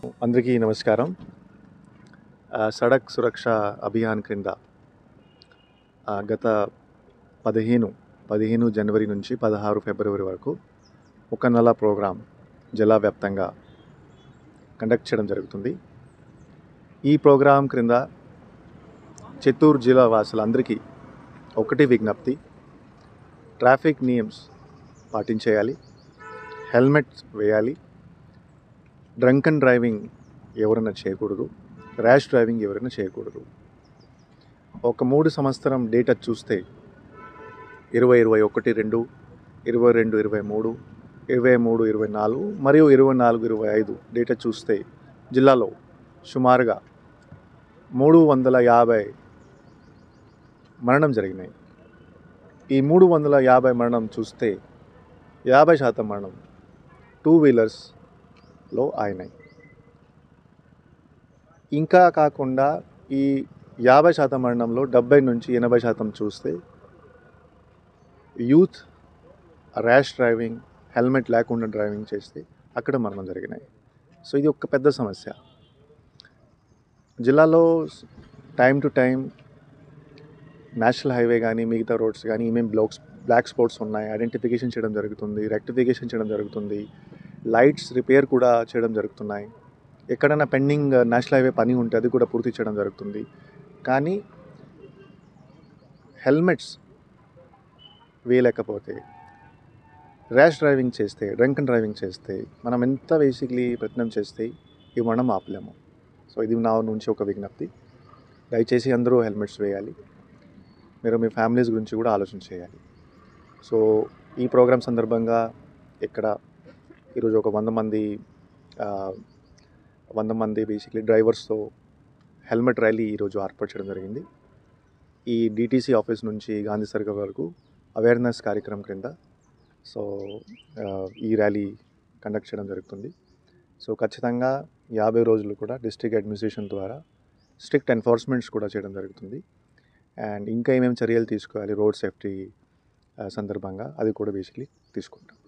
అందరికీ నమస్కారం. సడక్ సురక్ష అభియాన్ క్రింద గత 15 జనవరి నుంచి 16 ఫిబ్రవరి వరకు ఒక నెల ప్రోగ్రాం జిల్లా వ్యాప్తంగా కండక్ట్ చేయడం జరుగుతుంది. ఈ ప్రోగ్రాం క్రింద చిత్తూరు జిల్లా వాసులందరికీ ఒకటి విజ్ఞప్తి: ట్రాఫిక్ నియమ్స్ పాటించేయాలి, హెల్మెట్స్ వేయాలి, డ్రంక్ అండ్ డ్రైవింగ్ ఎవరైనా చేయకూడదు, ర్యాష్ డ్రైవింగ్ ఎవరైనా చేయకూడదు. ఒక 3 సంవత్సరం డేటా చూస్తే 2021, 22, 23, 24 మరియు 24, 25 డేటా చూస్తే జిల్లాలో సుమారుగా 350 మరణం జరిగినాయి. ఈ 350 మరణం చూస్తే 50% మరణం 2 వీలర్స్లో అయినాయి. ఇంకా కాకుండా ఈ 50% మరణంలో 70 నుంచి 80% చూస్తే యూత్ ర్యాష్ డ్రైవింగ్, హెల్మెట్ లేకుండా డ్రైవింగ్ చేస్తే అక్కడ మరణం జరిగినాయి. సో ఇది ఒక పెద్ద సమస్య. జిల్లాలో time to time national highway కానీ మిగతా రోడ్స్ కానీ ఏమేమి బ్లాక్ స్పాట్స్ ఉన్నాయి ఐడెంటిఫికేషన్ చేయడం జరుగుతుంది, రెక్టిఫికేషన్ చేయడం జరుగుతుంది, లైట్స్ రిపేర్ కూడా చేయడం జరుగుతున్నాయి. ఎక్కడైనా పెండింగ్ నేషనల్ హైవే పని ఉంటే అది కూడా పూర్తి చేయడం జరుగుతుంది. కానీ హెల్మెట్స్ వేయలేకపోతే, ర్యాష్ డ్రైవింగ్ చేస్తే, డ్రంక్ అండ్ డ్రైవింగ్ చేస్తే మనం ఎంత బేసిక్లీ ప్రయత్నం చేస్తే ఈ మరణం ఆపలేము. సో ఇది నా నుంచి ఒక విజ్ఞప్తి. దయచేసి అందరూ హెల్మెట్స్ వేయాలి. మీరు మీ ఫ్యామిలీస్ గురించి కూడా ఆలోచన చేయాలి. సో ఈ ప్రోగ్రాం సందర్భంగా ఇక్కడ ఈరోజు ఒక 100 మంది బేసిక్లీ డ్రైవర్స్తో హెల్మెట్ ర్యాలీ ఈరోజు ఏర్పాటు చేయడం జరిగింది. ఈ డిటీసీ ఆఫీస్ నుంచి గాంధీ సర్కిల్ వరకు అవేర్నెస్ కార్యక్రమం క్రింద సో ఈ ర్యాలీ కండక్ట్ చేయడం జరుగుతుంది. సో ఖచ్చితంగా 50 రోజులు కూడా డిస్ట్రిక్ట్ అడ్మినిస్ట్రేషన్ ద్వారా స్ట్రిక్ట్ ఎన్ఫోర్స్మెంట్స్ కూడా చేయడం జరుగుతుంది. అండ్ ఇంకా ఏమేమి చర్యలు తీసుకోవాలి రోడ్ సేఫ్టీ సందర్భంగా అది కూడా బేసిక్లీ తీసుకుంటాం.